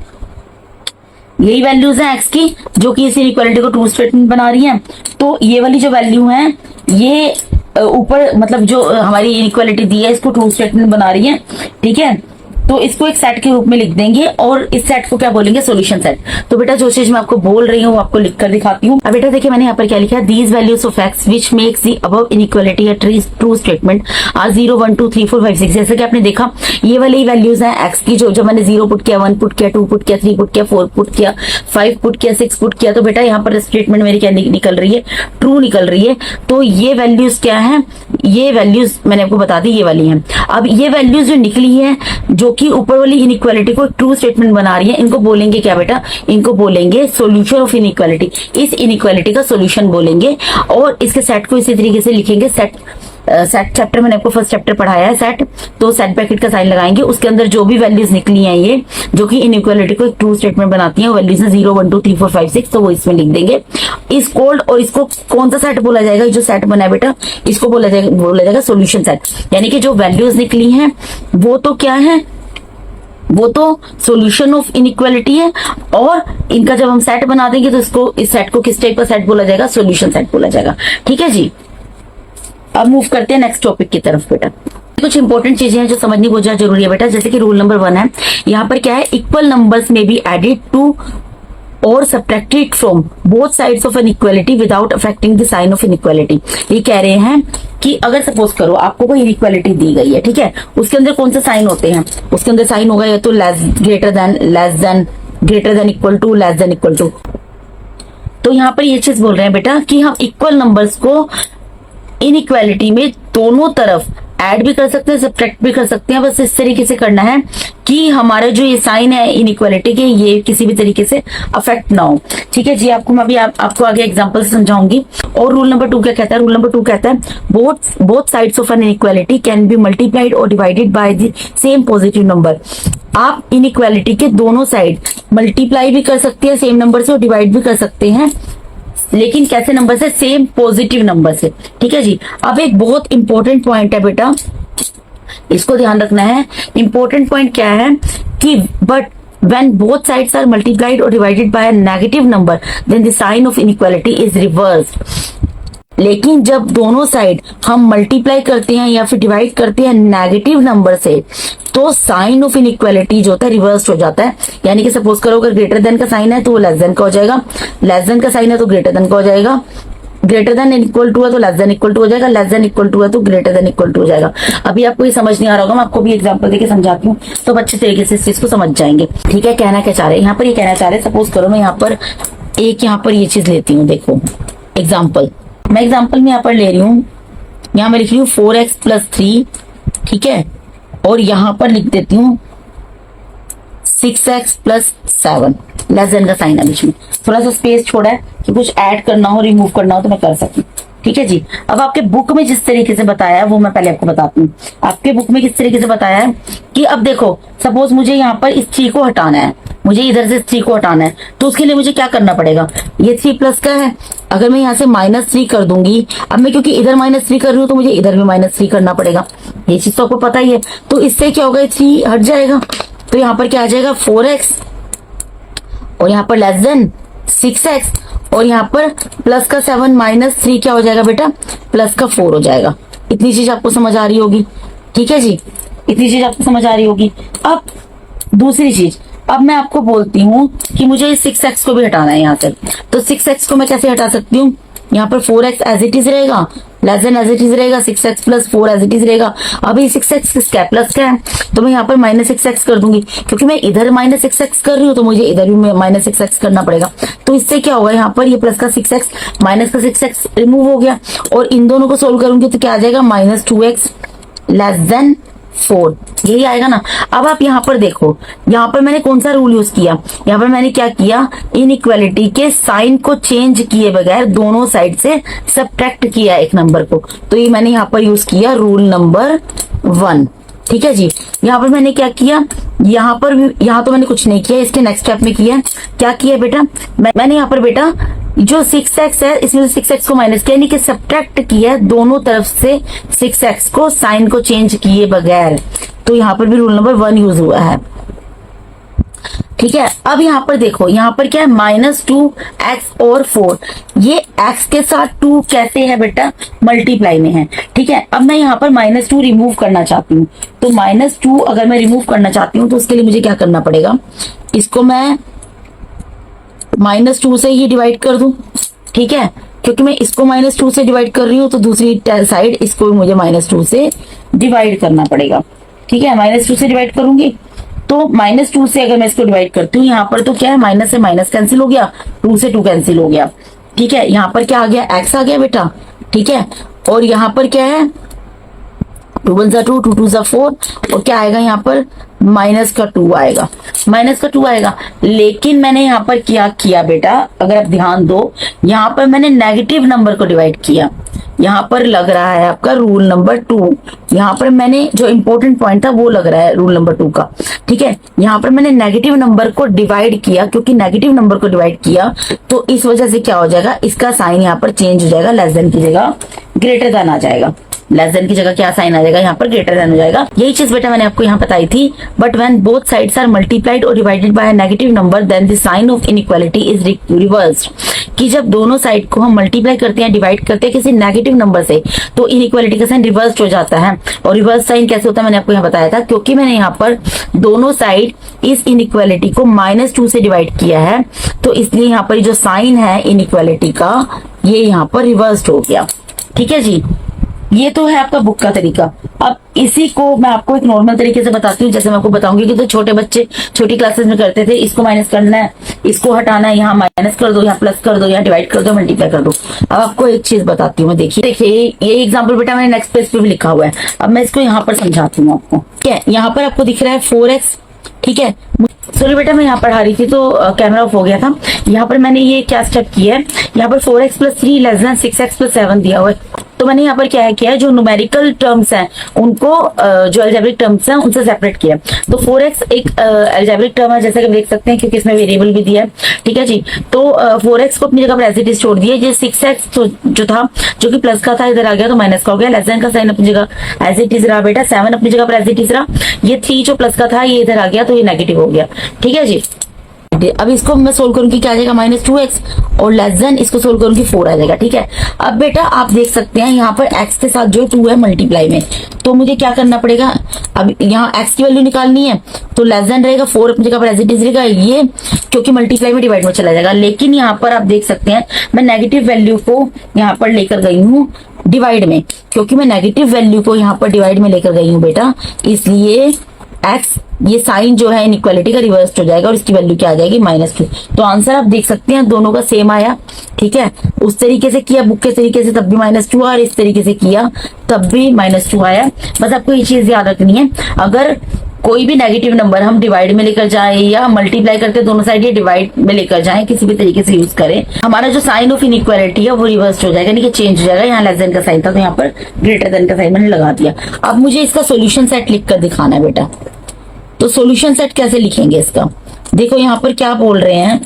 यही वैल्यूज हैं एक्स की जो कि इस इनइक्वालिटी को ट्रू स्टेटमेंट बना रही हैं। तो ये वाली जो वैल्यू है, ये ऊपर मतलब जो हमारी इनइक्वालिटी दी है इसको ट्रू स्टेटमेंट बना रही है, ठीक है। तो इसको एक सेट के रूप में लिख देंगे और इस सेट को क्या बोलेंगे, सॉल्यूशन सेट। तो बेटा जो चीज मैं आपको बोल रही हूँ आपको लिख कर दिखाती हूँ। अब बेटा देखिए मैंने यहाँ पर क्या लिखा है, these values of x which makes the above inequality a true statement are 0, 1, 2, 3, 4, 5, 6। जैसे कि आपने देखा ये वाली वैल्यूज हैं एक्स की, जो मैंने 0 पुट किया, 1 पुट किया, 2 पुट किया, 3 पुट किया, 4 पुट किया, 5 पुट किया, 6 पुट किया। तो बेटा यहाँ पर स्टेटमेंट मेरी क्या निकल रही है, ट्रू निकल रही है। तो ये वैल्यूज क्या है, ये वैल्यूज मैंने आपको बता दी, ये वाली है। अब ये वैल्यूज जो निकली है जो कि ऊपर वाली इनइक्वालिटी को ट्रू स्टेटमेंट बना रही है, इनको बोलेंगे क्या बेटा, इनको बोलेंगे सॉल्यूशन ऑफ इनइक्वालिटी। इस इनइक्वालिटी का सॉल्यूशन बोलेंगे और इसके सेट को इसी तरीके से लिखेंगे, सेट सेट चैप्टर मैंने आपको फर्स्ट चैप्टर पढ़ाया है सेट, तो सेट ब्रैकेट का साइन लगाएंगे, उसके अंदर जो भी वैल्यूज निकली हैं ये जो कि इनइक्वालिटी को एक ट्रू स्टेटमेंट बनाती हैं, वैल्यूज है 0 1 2 3 4 5 6, तो वो इसमें लिख देंगे इस कोड। और इसको कौन सा सेट बोला जाएगा, जो सेट बना है बेटा इसको बोला जाएगा सॉल्यूशन सेट, यानी कि जो वैल्यूज निकली हैं वो तो क्या है, वो तो सॉल्यूशन ऑफ इनइक्वालिटी है, और इनका जब हम सेट बना देंगे तो इसको, इस सेट को किस टाइप का सेट बोला जाएगा, सॉल्यूशन सेट बोला जाएगा। ठीक है जी, अब मूव करते हैं नेक्स्ट टॉपिक की तरफ बेटा। कुछ इंपॉर्टेंट चीजें हैं जो समझनी बहुत ज्यादा जरूरी है बेटा, जैसे कि रूल नंबर 1 है, यहाँ पर क्या है, equal numbers may be added to or subtracted from both sides of an equality without affecting the sign of inequality. ये कह रहे हैं कि अगर सपोज करो आपको कोई इनइक्वालिटी दी गई है, ठीक है, उसके अंदर कौन से साइन होते हैं, उसके अंदर साइन होगा या तो greater than equal to, less than equal to. तो यहाँ पर ये चीज बोल रहे हैं बेटा कि हम इक्वल नंबर्स को इनइक्वालिटी में दोनों तरफ ऐड भी कर सकते हैं, सब्ट्रैक्ट भी कर सकते हैं, बस इस तरीके से करना है कि हमारे जो ये साइन है इनइक्वालिटी के ये किसी भी तरीके से अफेक्ट ना हो। ठीक है जी, आपको मैं अभी आपको आगे एग्जांपल से समझाऊंगी। और रूल नंबर 2 क्या कहता है, रूल नंबर 2 कहता है both sides of an inequality can be multiplied और divided by the same positive number. आप इनइक्वालिटी के दोनों साइड मल्टीप्लाई भी कर सकते हैं सेम नंबर से और डिवाइड भी कर सकते हैं, लेकिन कैसे नंबर से, सेम पॉजिटिव नंबर से। ठीक है जी, अब एक बहुत इंपॉर्टेंट पॉइंट है बेटा, इसको ध्यान रखना है। इंपॉर्टेंट पॉइंट क्या है कि but when both sides are multiplied or divided by a negative number then the sign of inequality is reversed। लेकिन जब दोनों साइड हम मल्टीप्लाई करते हैं या फिर डिवाइड करते हैं नेगेटिव नंबर से, तो साइन ऑफ इनइक्वालिटी जो होता है रिवर्स हो जाता है। यानी कि सपोज करो अगर ग्रेटर देन का साइन है तो वो लेस देन का हो जाएगा, लेस देन का साइन है तो ग्रेटर देन का हो जाएगा, ग्रेटर देन इक्वल टू है तो लेस देन इक्वल टू हो जाएगा, लेस देन इक्वल टू है तो ग्रेटर देन इक्वल टू हो जाएगा। अभी आपको ये समझ नहीं आ रहा होगा, मैं आपको भी एग्जांपल देके समझाती हूँ तो अच्छे तरीके से इस चीज को समझ जाएंगे। ठीक है, कहना क्या चाह रहे हैं यहाँ पर, ये कहना चाह रहे हैं सपोज करो मैं यहाँ पर ये चीज लेती हूँ, देखो एग्जाम्पल, मैं एग्जाम्पल में यहाँ पर ले रही हूँ, यहाँ मैं लिख रही हूँ 4x + 3, ठीक है, और यहाँ पर लिख देती हूँ 6x + 7, लेस देन का साइन है बीच में, थोड़ा सा स्पेस छोड़ा है कि कुछ ऐड करना हो, रिमूव करना हो तो मैं कर सकूं। ठीक है जी, अब आपके बुक में जिस तरीके से बताया है वो मैं पहले आपको बताती हूँ। आपके बुक में किस तरीके से बताया है कि अब देखो सपोज मुझे यहाँ पर इस 3 को हटाना है, मुझे इधर से 3 को हटाना है, तो उसके लिए मुझे क्या करना पड़ेगा, ये 3 प्लस का है, अगर मैं यहाँ से -3 कर दूंगी, अब मैं क्योंकि इधर -3 कर रही हूँ तो मुझे इधर भी -3 करना पड़ेगा, ये चीज तो आपको पता ही है। तो इससे क्या होगा, 3 हट जाएगा, तो यहाँ पर क्या आ जाएगा 4x, और यहाँ पर लेस देन 6x, और यहाँ पर प्लस का 7 -3 क्या हो जाएगा बेटा, प्लस का 4 हो जाएगा। इतनी चीज आपको समझ आ रही होगी। ठीक है जी, इतनी चीज आपको समझ आ रही होगी। अब दूसरी चीज, अब मैं आपको बोलती हूँ कि मुझे 6x को भी हटाना है यहाँ से, तो 6x को मैं कैसे हटा सकती हूँ, यहाँ पर 4x एज इट इज रहेगा, less than as it is रहेगा, 6x + 4 एज इट इज रहेगा। अभी 6x किसका है, प्लस का है, तो मैं यहाँ पर -6x कर दूंगी, क्योंकि मैं इधर -6x कर रही हूँ तो मुझे इधर भी -6x करना पड़ेगा। तो इससे क्या होगा, यहाँ पर ये प्लस का 6x माइनस का 6x रिमूव हो गया, और इन दोनों को सोल्व करूंगी तो क्या आ जाएगा, -2x लेस देन 4, यही आएगा ना। अब आप यहाँ पर देखो, यहाँ पर मैंने कौन सा रूल यूज किया, यहाँ पर मैंने क्या किया, इनइक्वालिटी के साइन को चेंज किए बगैर दोनों साइड से सब्ट्रैक्ट किया एक नंबर को, तो ये मैंने यहाँ पर यूज किया रूल नंबर 1। ठीक है जी, यहाँ पर मैंने क्या किया, यहाँ पर भी, यहाँ तो मैंने कुछ नहीं किया, इसके नेक्स्ट स्टेप में किया, क्या किया बेटा, मैंने यहाँ पर बेटा जो 6x है इसमें से 6x को माइनस किया, यानी कि सब्ट्रैक्ट किया दोनों तरफ से 6x को, साइन को चेंज किए बगैर, तो यहाँ पर भी रूल नंबर 1 यूज हुआ है। ठीक है, अब यहाँ पर देखो, यहाँ पर क्या है, -2x और 4, ये x के साथ 2 कैसे है बेटा, मल्टीप्लाई में है। ठीक है, अब मैं यहाँ पर -2 रिमूव करना चाहती हूँ, तो -2 अगर मैं रिमूव करना चाहती हूँ तो उसके लिए मुझे क्या करना पड़ेगा, इसको मैं -2 से ही डिवाइड कर दूं। ठीक है, क्योंकि मैं इसको -2 से डिवाइड कर रही हूँ तो दूसरी साइड इसको भी मुझे -2 से डिवाइड करना पड़ेगा। ठीक है, -2 से डिवाइड करूंगी तो -2 से अगर मैं इसको डिवाइड करती हूँ, यहाँ पर तो क्या है, माइनस से माइनस कैंसिल हो गया, 2 से 2 कैंसिल हो गया। ठीक है, यहाँ पर क्या आ गया, x आ गया बेटा। ठीक है, और यहाँ पर क्या है, 2 × 2 2 × 4, और क्या आएगा यहाँ पर, -2 आएगा, -2 आएगा। लेकिन मैंने यहाँ पर क्या किया बेटा, अगर आप ध्यान दो, यहाँ पर मैंने नेगेटिव नंबर को डिवाइड किया, यहाँ पर लग रहा है आपका रूल नंबर 2। यहाँ पर मैंने जो इंपॉर्टेंट पॉइंट था वो लग रहा है रूल नंबर 2 का, ठीक है। यहाँ पर मैंने नेगेटिव नंबर को डिवाइड किया, क्योंकि नेगेटिव नंबर को डिवाइड किया तो इस वजह से क्या हो जाएगा, इसका साइन यहाँ पर चेंज हो जाएगा, लेस देन की जगह ग्रेटर देन आ जाएगा। लेस देन की जगह क्या साइन आ जाएगा, यहाँ पर ग्रेटर देन हो जाएगा। यही चीज बेटा मैंने आपको यहाँ बताई थी। But when both sides are multiplied और divided by a negative number then the sign of inequality is reversed, कि जब दोनों साइड को हम मल्टीप्लाई करते हैं, डिवाइड करते हैं किसी नेगेटिव नंबर से, तो इनइक्वालिटी का साइन रिवर्स हो जाता है। और रिवर्स साइन कैसे होता है मैंने आपको यहाँ बताया था, क्योंकि मैंने यहाँ पर दोनों साइड इस इनइक्वालिटी को -2 से डिवाइड किया है, तो इसलिए यहाँ पर जो साइन है इनइक्वालिटी का ये यहाँ पर रिवर्स हो गया, ठीक है जी। ये तो है आपका बुक का तरीका। अब इसी को मैं आपको एक नॉर्मल तरीके से बताती हूँ, जैसे मैं आपको बताऊंगी कि तो छोटे बच्चे छोटी क्लासेस में करते थे, इसको माइनस करना है, इसको हटाना है, यहाँ माइनस कर दो, यहाँ प्लस कर दो, यहाँ डिवाइड कर दो, मल्टीप्लाई कर दो। अब आपको एक चीज बताती हूँ मैं, देखिए ये एग्जाम्पल बेटा मैंने नेक्स्ट पेज पे भी लिखा हुआ है। अब मैं इसको यहाँ पर समझाती हूँ आपको, ठीक है। यहाँ पर आपको दिख रहा है 4x, ठीक है। सॉरी बेटा मैं यहाँ पढ़ा रही थी तो कैमरा ऑफ हो गया था। यहाँ पर मैंने ये क्या स्टेप किया है, यहाँ पर 4x + 3 < 6x + 7 दिया हुआ है। तो मैंने यहाँ पर क्या है किया है, जो न्यूमेरिकल टर्म्स हैं उनको जो अलजेब्रिक टर्म्स हैं उनसे सेपरेट किया। तो 4x एक अलजेब्रिक टर्म है, जैसा कि देख सकते हैं, क्योंकि इसमें वेरिएबल भी दिया है, ठीक है जी। तो 4x को अपनी जगह पर एज इट इज छोड़ दिया। ये 6x जो था, जो कि प्लस का था, इधर आ गया तो माइनस का हो गया। लेस देन का साइन अपनी जगह एज इट इज रहा बेटा। 7 अपनी जगह पर एज इट इज रहा। ये 3 जो प्लस का था ये इधर आ गया तो ये नेगेटिव हो गया, ठीक है जी। अब इसको मैं सोल्व करूंगी, क्या आ जाएगा -2x, और लेस देन इसको सोल्व करूंगी 4 आ जाएगा, ठीक है। अब बेटा आप देख सकते हैं यहाँ पर x के साथ जो 2 है मल्टीप्लाई में, तो मुझे क्या करना पड़ेगा, अब यहाँ x की वैल्यू निकालनी है, तो लेस देन रहेगा 4 अपनी जगह पर एज इट इज रहेगा, ये क्योंकि मल्टीप्लाई में डिवाइड में चला जाएगा। लेकिन यहाँ पर आप देख सकते हैं मैं नेगेटिव वैल्यू को यहाँ पर लेकर गई हूँ डिवाइड में, क्योंकि मैं नेगेटिव वैल्यू को यहाँ पर डिवाइड में लेकर गई हूँ बेटा, इसलिए x ये साइन जो है इनइक्वालिटी का रिवर्स हो जाएगा और इसकी वैल्यू क्या आ जाएगी -2। तो आंसर आप देख सकते हैं दोनों का सेम आया, ठीक है। उस तरीके से किया बुक के तरीके से तब भी -2 और इस तरीके से किया तब भी -2 आया। बस आपको ये चीज याद रखनी है, अगर कोई भी नेगेटिव नंबर हम डिवाइड में लेकर जाए या मल्टीप्लाई करते दोनों साइड ये डिवाइड में लेकर जाए, किसी भी तरीके से यूज करें, हमारा जो साइन ऑफ इनइक्वालिटी है वो रिवर्स हो जाएगा, यानी कि चेंज हो जाएगा। यहाँ लेस देन का साइन था तो यहाँ पर ग्रेटर देन का साइन मैंने लगा दिया। अब मुझे इसका सोल्यूशन सेट लिख कर दिखाना है बेटा। तो सॉल्यूशन सेट कैसे लिखेंगे इसका, देखो यहाँ पर क्या बोल रहे हैं।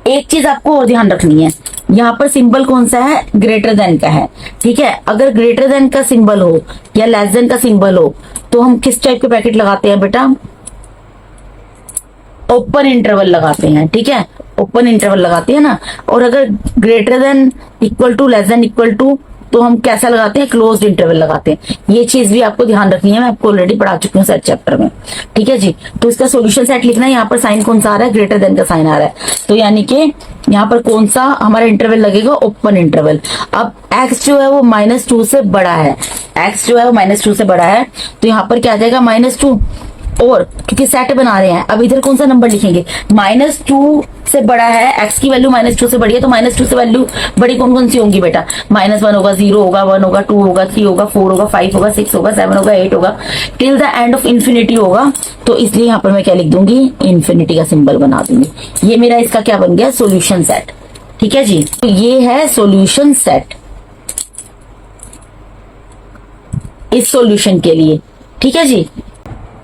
एक चीज आपको और ध्यान रखनी है, यहाँ पर सिंबल कौन सा है, ग्रेटर देन का है, ठीक है। अगर ग्रेटर देन का सिंबल हो या लेस देन का सिंबल हो तो हम किस टाइप के ब्रैकेट लगाते हैं बेटा, ओपन इंटरवल लगाते हैं, ठीक है। ओपन इंटरवल लगाते हैं ना। और अगर greater than equal to less than equal to तो हम कैसा लगाते हैं, क्लोज्ड इंटरवल लगाते हैं। ये चीज भी आपको ध्यान रखनी है, मैं आपको ऑलरेडी पढ़ा चुकी हूँ सेट चैप्टर में, ठीक है जी। तो इसका सॉल्यूशन सेट लिखना है, यहाँ पर साइन कौन सा आ रहा है, ग्रेटर देन का साइन आ रहा है, तो यानी कि यहाँ पर कौन सा हमारा इंटरवल लगेगा, ओपन इंटरवल। अब x जो है वो -2 से बड़ा है, x जो है वो -2 से बड़ा है, तो यहाँ पर क्या आ जाएगा -2, और क्योंकि सेट बना रहे हैं अब इधर कौन सा नंबर लिखेंगे, -2 से बड़ा है, x की वैल्यू -2 से बड़ी है, तो -2 से वैल्यू बड़ी कौन कौन सी होंगी बेटा, -1 होगा, 0 होगा, 1 होगा, 2 होगा, 3 होगा, 4 होगा, 5 होगा, 6 होगा, 7 होगा, 8 होगा, till the end of infinity होगा। तो इसलिए यहाँ पर मैं क्या लिख दूंगी, इन्फिनिटी का सिंबल बना दूंगी। ये मेरा इसका क्या बन गया, सोल्यूशन सेट, ठीक है जी। तो ये है सोल्यूशन सेट इस सॉल्यूशन के लिए, ठीक है जी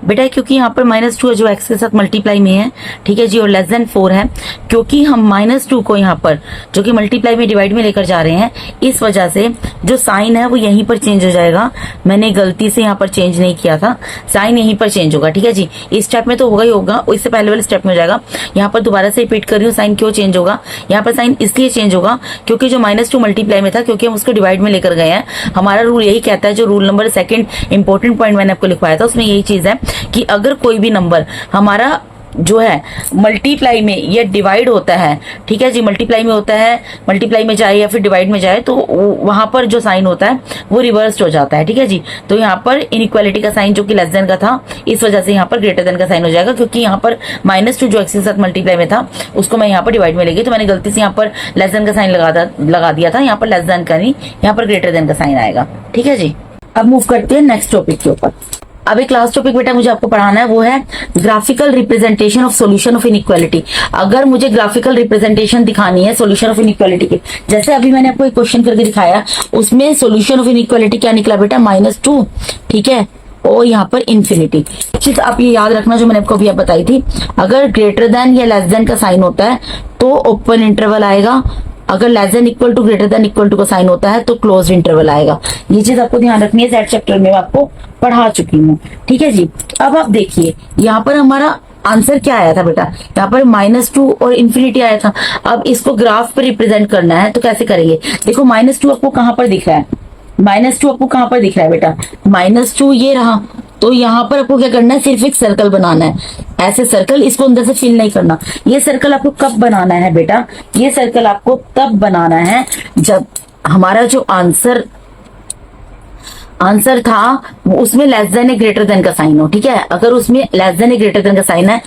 बेटा। क्योंकि यहाँ पर -2 है जो x के साथ मल्टीप्लाई में है, ठीक है जी, और लेस देन 4 है, क्योंकि हम -2 को यहाँ पर जो कि मल्टीप्लाई में डिवाइड में लेकर जा रहे हैं, इस वजह से जो साइन है वो यहीं पर चेंज हो जाएगा। मैंने गलती से यहाँ पर चेंज नहीं किया था, साइन यहीं पर चेंज होगा, ठीक है जी। इस स्टेप में तो होगा ही होगा, इससे पहले वाले स्टेप में हो जाएगा। यहाँ पर दोबारा से रिपीट कर रही हूँ, साइन क्यों चेंज होगा, यहाँ पर साइन इसलिए चेंज होगा क्योंकि जो -2 मल्टीप्लाई में था, क्योंकि हम उसको डिवाइड में लेकर गए हैं। हमारा रूल यही कहता है, जो रूल नंबर 2 इंपॉर्टेंट पॉइंट मैंने आपको लिखवाया था उसमें यही चीज है कि अगर कोई भी नंबर हमारा जो है मल्टीप्लाई में या डिवाइड होता है, ठीक है जी, मल्टीप्लाई में होता है, मल्टीप्लाई में जाए या फिर डिवाइड में जाए, तो वहां पर जो साइन होता है वो रिवर्स हो जाता है, ठीक है जी। तो यहाँ पर इनइक्वालिटी का साइन जो कि लेस देन का था, इस वजह से यहाँ पर ग्रेटर देन का साइन हो जाएगा, क्योंकि यहाँ पर -2 जो x के साथ मल्टीप्लाई में था उसको मैं यहाँ पर डिवाइड में ले गई, तो मैंने गलती से यहाँ पर लेस देन का साइन लगा दिया था। यहाँ पर लेस देन का नहीं, यहाँ पर ग्रेटर देन का साइन आएगा, ठीक है जी। अब मूव करते हैं नेक्स्ट टॉपिक के ऊपर। अब एक लास्ट टॉपिक बेटा मुझे आपको पढ़ाना है, वो है graphical representation of solution of inequality. अगर मुझे ग्राफिकल रिप्रेजेंटेशन दिखानी है सॉल्यूशन ऑफ इनइक्वालिटी की, जैसे अभी मैंने आपको एक क्वेश्चन करके दिखाया, उसमें सॉल्यूशन ऑफ इनइक्वालिटी क्या निकला बेटा, -2, ठीक है, और यहाँ पर इन्फिनिटी। चीज आप ये याद रखना जो मैंने आपको अभी बताई थी, अगर ग्रेटर देन या लेस देन का साइन होता है तो ओपन इंटरवल आएगा, अगर less than equal to greater than equal to का साइन होता है तो क्लोज इंटरवल आएगा। ये चीज आपको ध्यान रखनी है, सेट चैप्टर में मैं आपको पढ़ा चुकी हूँ, ठीक है जी। अब आप देखिए यहाँ पर हमारा आंसर क्या आया था बेटा, यहाँ पर -2 और इन्फिनिटी आया था। अब इसको ग्राफ पे रिप्रेजेंट करना है तो कैसे करेंगे, देखो -2 आपको कहाँ पर दिख रहा है, -2 आपको कहाँ पर दिख रहा है बेटा, -2 ये रहा, तो यहाँ पर आपको क्या करना है, सिर्फ एक सर्कल बनाना है, ऐसे सर्कल, इसको अंदर से फिल नहीं करना। ये सर्कल आपको कब बनाना है बेटा, ये सर्कल आपको तब बनाना है जब हमारा जो आंसर था उसमें लेस देन या ग्रेटर देन का साइन हो, ठीक है। अगर उसमें लेस देन या ग्रेटर देन का साइन है,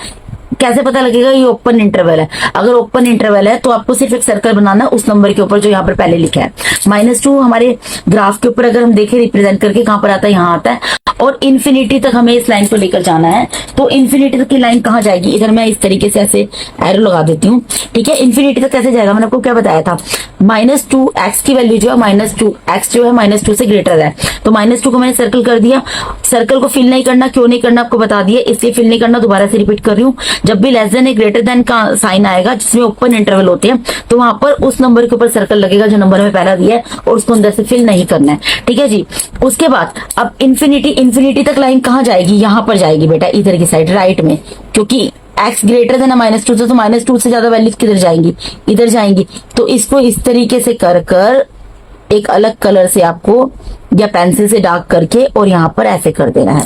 कैसे पता लगेगा, ये ओपन इंटरवल है। अगर ओपन इंटरवल है तो आपको सिर्फ एक सर्कल बनाना है उस नंबर के ऊपर जो यहाँ पर पहले लिखा है। -2 हमारे ग्राफ के ऊपर अगर हम देखें रिप्रेजेंट करके कहाँ पर आता है, यहाँ आता है, और इन्फिनिटी तक हमें इस लाइन को लेकर जाना है। तो इन्फिनिटी तक की लाइन कहाँ जाएगी, इधर मैं इस तरीके से ऐसे एरो लगा देती हूँ, ठीक है। इन्फिनिटी तक कैसे जाएगा, मैंने आपको क्या बताया था, -2 x की वैल्यू जो है -2 x जो है -2 से ग्रेटर है, तो -2 को मैंने सर्कल कर दिया। सर्कल को फिल नहीं करना, क्यों नहीं करना आपको बता दिया, इसलिए फिल नहीं करना, दोबारा से रिपीट कर रही हूँ। जब भी लेस देन या ग्रेटर देन का साइन आएगा जिसमें ओपन इंटरवल होते हैं, तो वहां पर उस नंबर के ऊपर सर्कल लगेगा जो नंबर में पहला दिया है, और उसको अंदर से फिल नहीं करना है, ठीक है जी। उसके बाद अब इन्फिनिटी तक लाइन कहाँ जाएगी, यहाँ पर जाएगी बेटा, इधर की साइड राइट में, क्योंकि x ग्रेटर देन -2 से, तो -2 से ज्यादा वैल्यूज किधर जाएंगी, इधर जाएंगी। तो इसको इस तरीके से कर एक अलग कलर से आपको या पेंसिल से डार्क करके और यहाँ पर ऐसे कर देना है,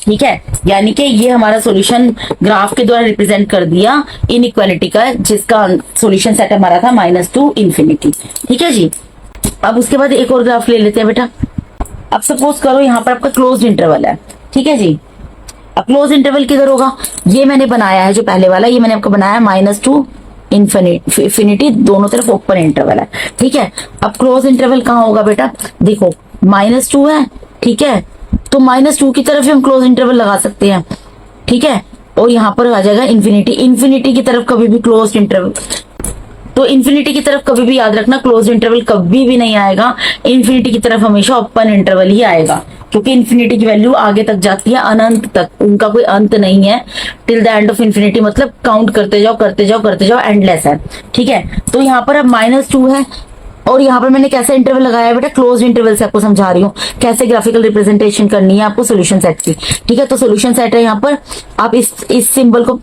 ठीक है। यानी कि ये हमारा सॉल्यूशन ग्राफ के द्वारा रिप्रेजेंट कर दिया इनइक्वालिटी का, जिसका सॉल्यूशन सेट हमारा था -2 इन्फिनिटी, ठीक है जी। अब उसके बाद एक और ग्राफ ले लेते हैं बेटा। अब सपोज करो यहाँ पर आपका क्लोज्ड इंटरवल है, ठीक है जी। अब क्लोज इंटरवल किधर होगा, ये मैंने बनाया है जो पहले वाला, ये मैंने आपको बनाया -2 इन्फिनिटी, दोनों तरफ ओपन इंटरवल है, ठीक है। अब क्लोज इंटरवल कहाँ होगा बेटा, देखो -2 है, ठीक है, तो -2 की तरफ हम क्लोज इंटरवल लगा सकते हैं, ठीक है, और यहाँ पर आ जाएगा इन्फिनिटी की तरफ कभी भी क्लोज इंटरवल, तो इन्फिनिटी की तरफ कभी भी याद रखना क्लोज इंटरवल कभी भी नहीं आएगा, इन्फिनिटी की तरफ हमेशा ओपन इंटरवल ही आएगा, क्योंकि इन्फिनिटी की वैल्यू आगे तक जाती है, अनंत तक, उनका कोई अंत नहीं है। Till the end of infinity मतलब काउंट करते जाओ, एंडलेस है, ठीक है। तो यहाँ पर अब -2 है, और यहाँ पर मैंने कैसा इंटरवल लगाया है बेटा, क्लोज इंटरवल से आपको समझा रही हूँ कैसे ग्राफिकल रिप्रेजेंटेशन करनी है आपको सोल्यूशन सेट की, ठीक है। तो सोल्यूशन सेट है यहाँ पर, आप इस सिंबल को,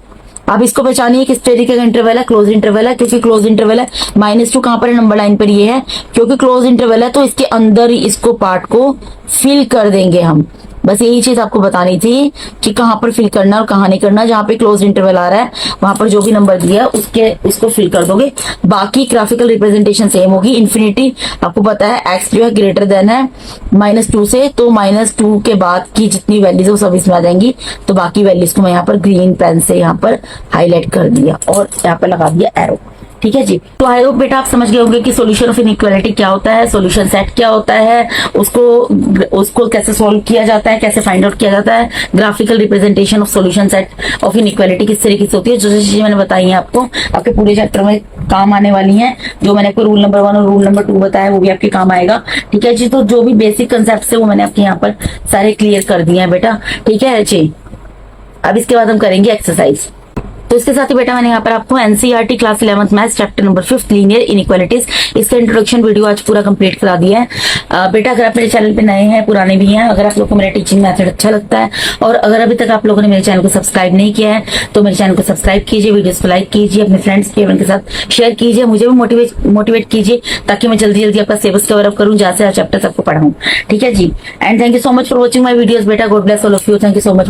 आप इसको पहचानिए किस तरीके का इंटरवल है, क्लोज इंटरवल है, क्योंकि क्लोज इंटरवल है। -2 कहाँ पर है, नंबर लाइन पर ये है, क्योंकि क्लोज इंटरवल है तो इसके अंदर ही इसको पार्ट को फिल कर देंगे हम। बस यही चीज आपको बतानी थी कि कहाँ पर फिल करना और कहाँ नहीं करना। जहाँ पे क्लोज इंटरवल आ रहा है वहां पर जो भी नंबर दिया है उसको फिल कर दोगे, बाकी ग्राफिकल रिप्रेजेंटेशन सेम होगी। इन्फिनिटी आपको पता है x जो है ग्रेटर देन है -2 से, तो -2 के बाद की जितनी वैल्यूज वो सब इसमें आ जाएंगी। तो बाकी वैल्यूज को मैं यहाँ पर ग्रीन पेन से यहाँ पर हाईलाइट कर दिया और यहाँ पर लगा दिया एरो, ठीक है जी। तो आई होप बेटा आप समझ गए होंगे कि सॉल्यूशन ऑफ इनइक्वालिटी क्या होता है, सॉल्यूशन सेट क्या होता है, उसको कैसे सॉल्व किया जाता है, कैसे फाइंड आउट किया जाता है, graphical representation of solution set of inequality किस तरीके से होती है। जो जो चीजें मैंने बताई है आपको आपके पूरे चैप्टर में काम आने वाली है। जो मैंने आपको रूल नंबर 1 और रूल नंबर 2 बताया वो भी आपके काम आएगा, ठीक है जी। तो जो भी बेसिक कंसेप्ट है वो मैंने आपके यहाँ पर सारे क्लियर कर दिए हैं बेटा, ठीक है जी। अब इसके बाद हम करेंगे एक्सरसाइज। तो इसके साथ ही बेटा मैंने यहाँ पर आपको NCERT class 11th maths chapter number 5 linear inequalities इसका इंट्रोडक्शन वीडियो आज पूरा कंप्लीट करा दिया है। बेटा अगर आप मेरे चैनल पे नए हैं, पुराने भी हैं, अगर आप लोगों को मेरा टीचिंग मेथड अच्छा लगता है और अगर अभी तक आप लोगों ने मेरे चैनल को सब्सक्राइब नहीं किया है तो मेरे चैनल को सब्सक्राइब कीजिए, वीडियोस को लाइक कीजिए, अपने फ्रेंड्स के साथ शेयर कीजिए, मुझे भी मोटिवेट कीजिए ताकि मैं जल्दी जल्दी आपका सिलेबस कवर अप करूँ, जहाँ से चैप्टर सबको पढ़ाऊँ, ठीक है जी। And thank you so much for watching my videos बेटा। God bless all of you. Thank you so much.